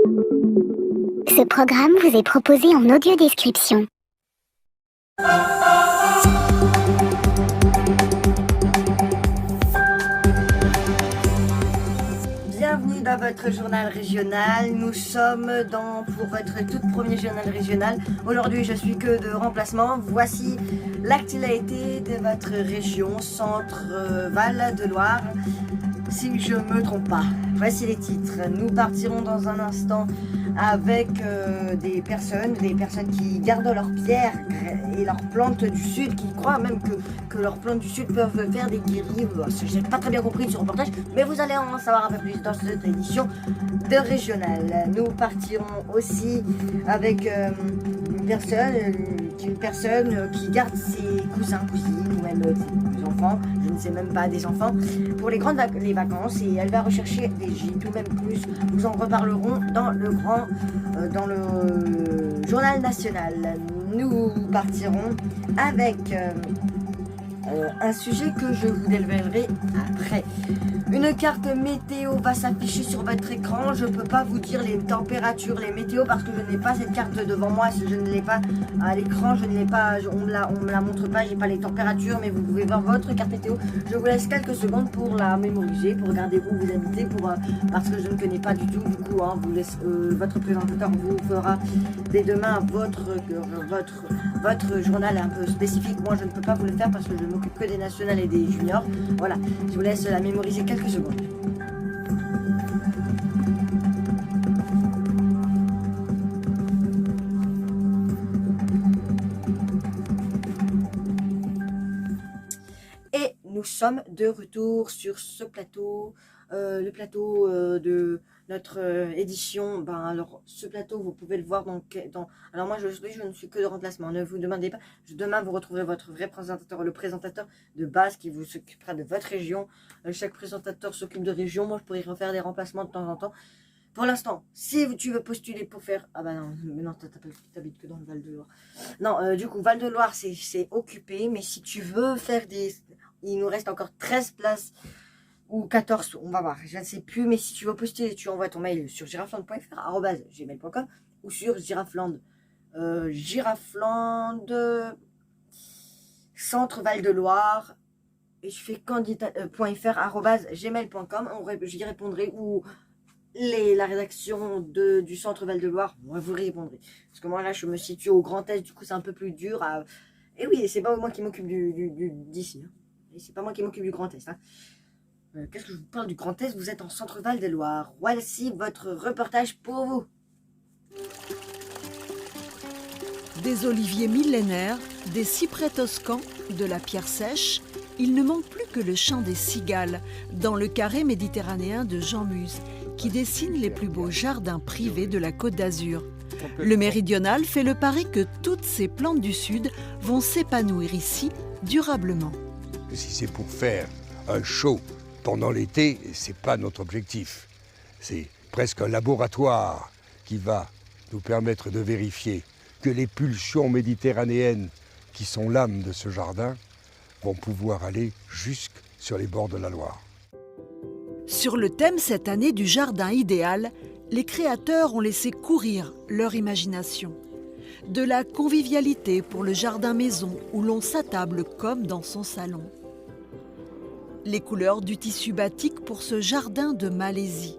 Ce programme vous est proposé en audio-description. Bienvenue dans votre journal régional. Nous sommes pour votre tout premier journal régional. Aujourd'hui, je suis que de remplacement. Voici l'actualité de votre région, Centre-Val de Loire. Si je ne me trompe pas, voici les titres. Nous partirons dans un instant avec des personnes qui gardent leurs pierres et leurs plantes du sud, qui croient même que leurs plantes du sud peuvent faire des guéris. Je n'ai pas très bien compris ce reportage, mais vous allez en savoir un peu plus dans cette édition de Régional. Nous partirons aussi avec une personne qui garde ses cousins, cousines, ou même ses enfants, je ne sais même pas, des enfants, pour les vacances, et elle va rechercher des gîtes ou même plus. Nous en reparlerons dans le journal national. Nous partirons avec un sujet que je vous dévoilerai après. Une carte météo va s'afficher sur votre écran. Je ne peux pas vous dire les températures, les météos, parce que je n'ai pas cette carte devant moi. Si je ne l'ai pas à l'écran, je ne l'ai pas, on me la montre pas, j'ai pas les températures, mais vous pouvez voir votre carte météo. Je vous laisse quelques secondes pour la mémoriser, pour regarder où vous habitez, parce que je ne connais pas du tout. Du coup, votre présentateur vous fera dès demain votre journal un peu spécifique. Moi, je ne peux pas vous le faire parce que je ne m'occupe que des nationales et des juniors. Voilà, je vous laisse la mémoriser quelques secondes. Et nous sommes de retour sur ce plateau, le plateau de notre édition. Alors ce plateau, vous pouvez le voir alors moi je ne suis que de remplacement, ne vous demandez pas. Demain vous retrouverez votre vrai présentateur, le présentateur de base qui vous s'occupera de votre région. Chaque présentateur s'occupe de région. Moi je pourrais refaire des remplacements de temps en temps. Pour l'instant, si tu veux postuler pour faire... Ah bah non, mais non, t'habites que dans le Val-de-Loire. Non, du coup, Val-de-Loire, c'est occupé. Mais si tu veux faire des... Il nous reste encore 13 places ou 14, on va voir, je ne sais plus. Mais si tu veux postuler, tu envoies ton mail sur girafland.fr@gmail.com ou sur girafland. Girafland Centre Val-de-Loire. Et je fais candidat.fr@gmail.com. J'y répondrai ou... la rédaction du Centre Val-de-Loire, moi vous répondrez. Parce que moi là je me situe au Grand Est, du coup c'est un peu plus dur à... Et oui, c'est pas moi qui m'occupe d'ici. Hein. Et c'est pas moi qui m'occupe du Grand Est. Hein. Qu'est-ce que je vous parle du Grand Est? Vous êtes en Centre Val-de-Loire. Voici votre reportage pour vous. Des oliviers millénaires, des cyprès toscans, de la pierre sèche, il ne manque plus que le chant des cigales dans le carré méditerranéen de Jean Muz, qui dessine les plus beaux jardins privés de la Côte d'Azur. Le Méridional fait le pari que toutes ces plantes du Sud vont s'épanouir ici durablement. Si c'est pour faire un show pendant l'été, c'est pas notre objectif. C'est presque un laboratoire qui va nous permettre de vérifier que les pulsions méditerranéennes qui sont l'âme de ce jardin vont pouvoir aller jusque sur les bords de la Loire. Sur le thème cette année du jardin idéal, les créateurs ont laissé courir leur imagination. De la convivialité pour le jardin maison où l'on s'attable comme dans son salon. Les couleurs du tissu batik pour ce jardin de Malaisie.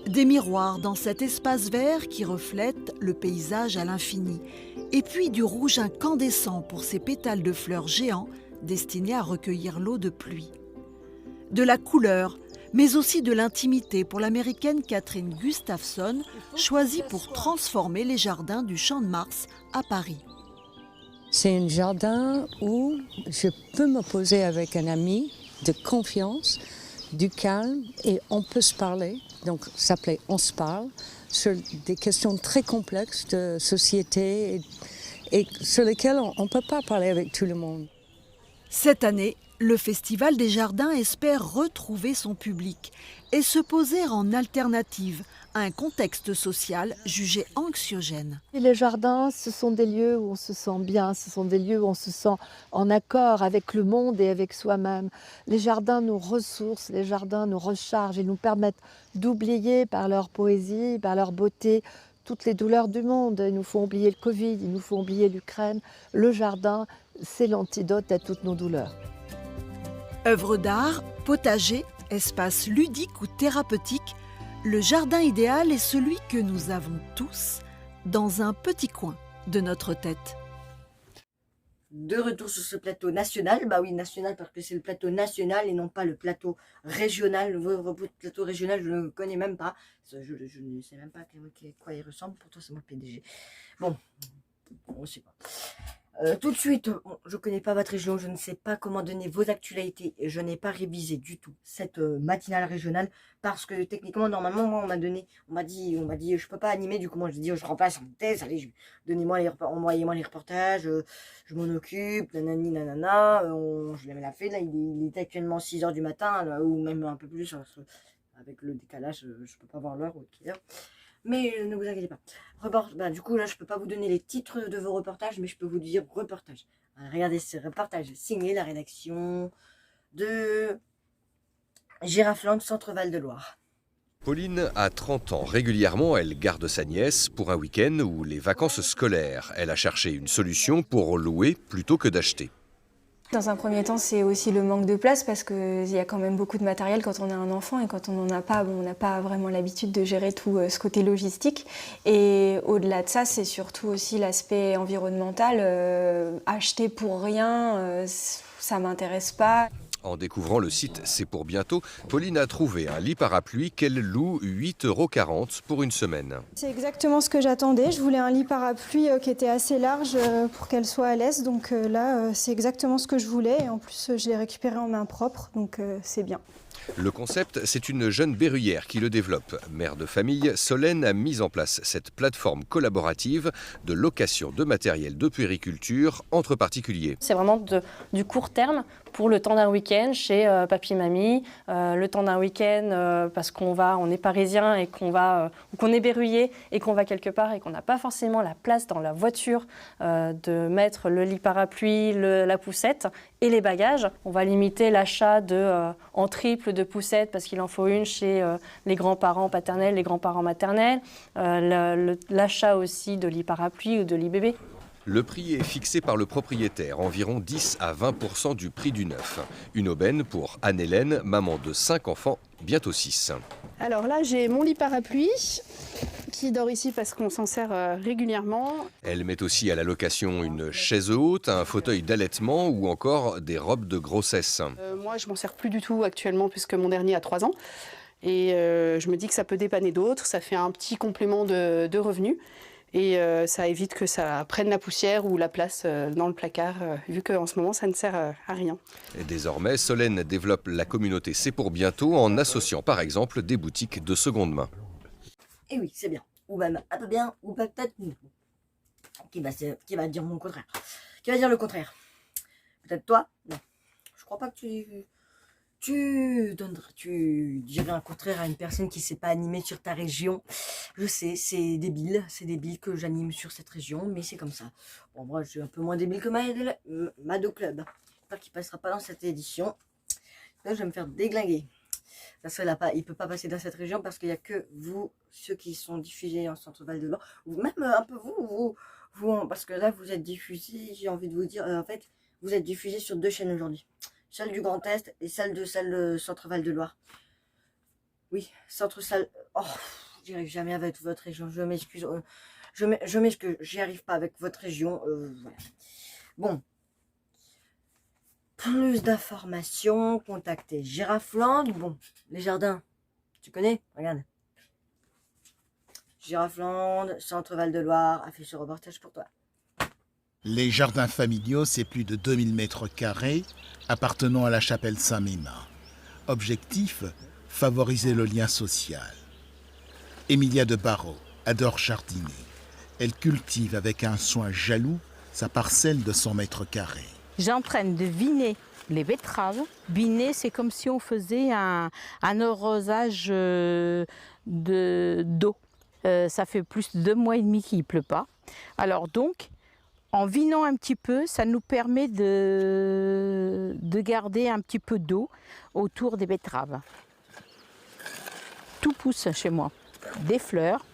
Des miroirs dans cet espace vert qui reflète le paysage à l'infini. Et puis du rouge incandescent pour ces pétales de fleurs géants destinés à recueillir l'eau de pluie. De la couleur, mais aussi de l'intimité pour l'américaine Catherine Gustafson, choisie pour transformer les jardins du Champ de Mars à Paris. C'est un jardin où je peux me poser avec un ami de confiance, du calme, et on peut se parler. Donc, ça s'appelait On se parle, sur des questions très complexes de société et sur lesquelles on ne peut pas parler avec tout le monde. Cette année, Le Festival des Jardins espère retrouver son public et se poser en alternative à un contexte social jugé anxiogène. Et les jardins, ce sont des lieux où on se sent bien, ce sont des lieux où on se sent en accord avec le monde et avec soi-même. Les jardins nous ressourcent, les jardins nous rechargent et nous permettent d'oublier par leur poésie, par leur beauté, toutes les douleurs du monde. Ils nous font oublier le Covid, ils nous font oublier l'Ukraine. Le jardin, c'est l'antidote à toutes nos douleurs. Œuvres d'art, potagers, espaces ludiques ou thérapeutiques, le jardin idéal est celui que nous avons tous dans un petit coin de notre tête. De retour sur ce plateau national, bah oui national parce que c'est le plateau national et non pas le plateau régional. Le plateau régional je ne le connais même pas, je ne sais même pas à quoi il ressemble, pourtant c'est moi le PDG. Bon, on ne sait pas. Tout de suite, je ne connais pas votre région, je ne sais pas comment donner vos actualités et je n'ai pas révisé du tout cette matinale régionale parce que techniquement, normalement, moi, on m'a dit, je peux pas animer, du coup, moi, je dis, je remplace en thèse, allez, envoyez-moi les reportages, je m'en occupe, nanani, nanana, je l'ai fait, là, il est actuellement 6 h du matin, là, ou même un peu plus, avec le décalage, je peux pas voir l'heure ou quelle heure. Mais ne vous inquiétez pas. Du coup, là, je peux pas vous donner les titres de vos reportages, mais je peux vous dire reportage. Regardez ces reportages signés la rédaction de Girafland, Centre Val de Loire. Pauline a 30 ans. Régulièrement, elle garde sa nièce pour un week-end ou les vacances scolaires. Elle a cherché une solution pour louer plutôt que d'acheter. Dans un premier temps, c'est aussi le manque de place parce qu'il y a quand même beaucoup de matériel quand on a un enfant et quand on n'en a pas, on n'a pas vraiment l'habitude de gérer tout ce côté logistique. Et au-delà de ça, c'est surtout aussi l'aspect environnemental. Acheter pour rien, ça ne m'intéresse pas. En découvrant le site C'est pour bientôt, Pauline a trouvé un lit parapluie qu'elle loue 8,40 € pour une semaine. C'est exactement ce que j'attendais. Je voulais un lit parapluie qui était assez large pour qu'elle soit à l'aise. Donc là, c'est exactement ce que je voulais. Et en plus, je l'ai récupéré en main propre, donc c'est bien. Le concept, c'est une jeune berruyère qui le développe. Mère de famille, Solène a mis en place cette plateforme collaborative de location de matériel de puériculture entre particuliers. C'est vraiment du court terme pour le temps d'un week-end chez papy et mamie, le temps d'un week-end parce on est parisien et qu'on est berruyer et qu'on va quelque part et qu'on n'a pas forcément la place dans la voiture de mettre le lit parapluie, la poussette et les bagages. On va limiter l'achat en triple de poussettes parce qu'il en faut une chez les grands-parents paternels, les grands-parents maternels, l'achat aussi de lit parapluie ou de lit bébé. Le prix est fixé par le propriétaire, environ 10 à 20% du prix du neuf. Une aubaine pour Anne-Hélène, maman de 5 enfants, bientôt 6. Alors là, j'ai mon lit parapluie qui dort ici parce qu'on s'en sert régulièrement. Elle met aussi à la location une chaise haute, un fauteuil d'allaitement ou encore des robes de grossesse. Moi, je m'en sers plus du tout actuellement puisque mon dernier a 3 ans. Et je me dis que ça peut dépanner d'autres, ça fait un petit complément de revenus. Et ça évite que ça prenne la poussière ou la place dans le placard, vu qu'en ce moment, ça ne sert à rien. Et désormais, Solène développe la communauté C'est pour bientôt en associant par exemple des boutiques de seconde main. Et oui, c'est bien. Ou même un peu bien, ou peut-être non. Qui va dire mon contraire. Qui va dire le contraire. Peut-être toi. Non. Je crois pas que tu dirais un contraire à une personne qui ne s'est pas animée sur ta région. Je sais, c'est débile que j'anime sur cette région, mais c'est comme ça. Bon, moi, je suis un peu moins débile que Mado Club. J'espère qu'il ne passera pas dans cette édition. Là, je vais me faire déglinguer. Parce qu'il ne peut pas passer dans cette région parce qu'il n'y a que vous, ceux qui sont diffusés en Centre Val de Loire, ou même un peu vous, parce que là, vous êtes diffusés, j'ai envie de vous dire, en fait, vous êtes diffusés sur 2 chaînes aujourd'hui. Celle du Grand Est et celle de Centre Val de Loire. Oui, Centre-Salle. Oh, j'y arrive jamais avec votre région. Je m'excuse. Je m'excuse. J'y arrive pas avec votre région. Voilà. Bon. Plus d'informations. Contactez Girafland. Bon, les jardins. Tu connais? Regarde. Girafland, Centre Val de Loire, a fait ce reportage pour toi. Les jardins familiaux, c'est plus de 2000 m² appartenant à la chapelle Saint-Mémin. Objectif, favoriser le lien social. Emilia de Barreau adore jardiner. Elle cultive avec un soin jaloux sa parcelle de 100 m². J'emprunte de Vinay les betteraves. Biner, c'est comme si on faisait un arrosage d'eau. Ça fait plus de 2 mois et demi qu'il ne pleut pas. Alors donc, en vinant un petit peu, ça nous permet de garder un petit peu d'eau autour des betteraves. Tout pousse chez moi, des fleurs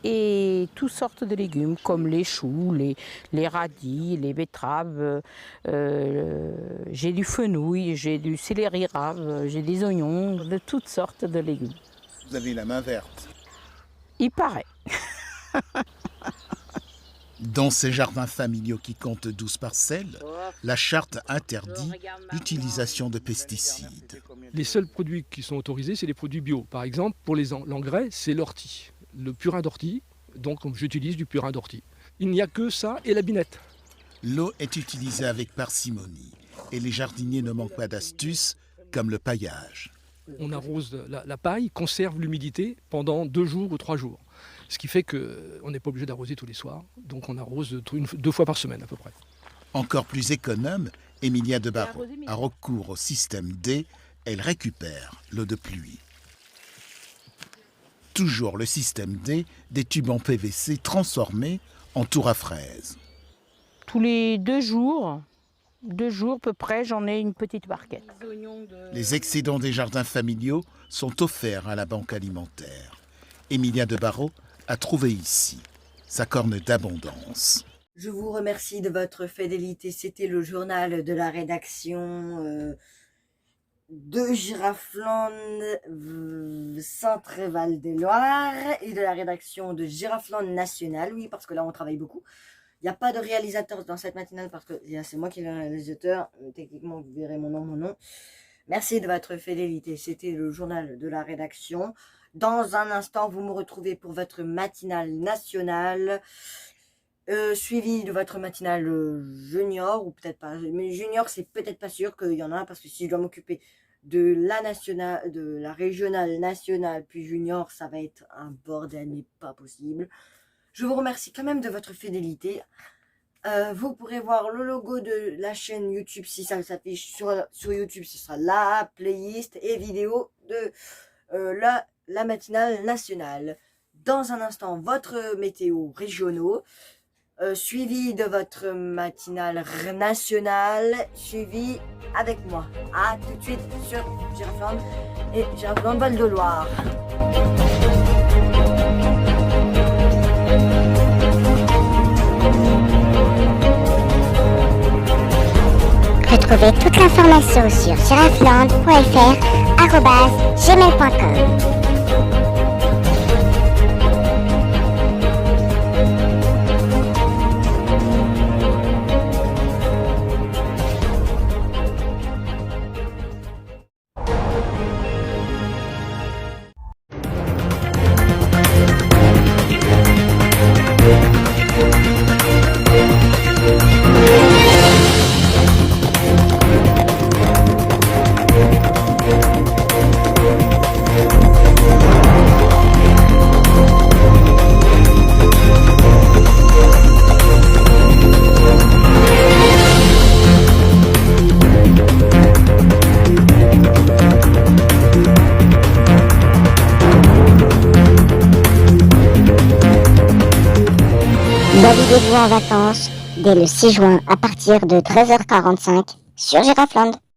et toutes sortes de légumes comme les choux, les radis, les betteraves. J'ai du fenouil, j'ai du céleri rave, j'ai des oignons, de toutes sortes de légumes. Vous avez la main verte. Il paraît. Dans ces jardins familiaux qui comptent 12 parcelles, la charte interdit l'utilisation de pesticides. Les seuls produits qui sont autorisés, c'est les produits bio. Par exemple, pour l'engrais, c'est l'ortie, le purin d'ortie. Donc j'utilise du purin d'ortie. Il n'y a que ça et la binette. L'eau est utilisée avec parcimonie et les jardiniers ne manquent pas d'astuces comme le paillage. On arrose la paille, conserve l'humidité pendant 2 jours ou 3 jours. Ce qui fait qu'on n'est pas obligé d'arroser tous les soirs. Donc on arrose 2 fois par semaine à peu près. Encore plus économe, Emilia de Barreau a recours au système D. Elle récupère l'eau de pluie. Toujours le système D, des tubes en PVC transformés en tour à fraises. Tous les 2 jours, 2 jours à peu près, j'en ai une petite barquette. Les excédents des jardins familiaux sont offerts à la banque alimentaire. Emilia de Barreau a trouvé ici sa corne d'abondance. Je vous remercie de votre fidélité. C'était le journal de la rédaction de Giraflande Centre-Val-de-Loire et de la rédaction de Giraflande National. Oui, parce que là, on travaille beaucoup. Il n'y a pas de réalisateur dans cette matinale parce que c'est moi qui est le réalisateur. Techniquement, vous verrez mon nom. Merci de votre fidélité. C'était le journal de la rédaction. Dans un instant, vous me retrouvez pour votre matinale nationale, suivi de votre matinale junior, ou peut-être pas. Mais junior, c'est peut-être pas sûr qu'il y en a, parce que si je dois m'occuper de la nationale, de la régionale nationale, puis junior, ça va être un bordel, mais pas possible. Je vous remercie quand même de votre fidélité. Vous pourrez voir le logo de la chaîne YouTube, si ça s'affiche sur YouTube, ce sera la playlist et vidéo de la matinale nationale. Dans un instant, votre météo régionaux, suivi de votre matinale nationale, suivi avec moi. A tout de suite sur Giraflande et Giraflande Val-de-Loire. Retrouvez toute l'information sur giraflande.fr@gmail.com. Naviguez-vous en vacances dès le 6 juin à partir de 13h45 sur Giraflande.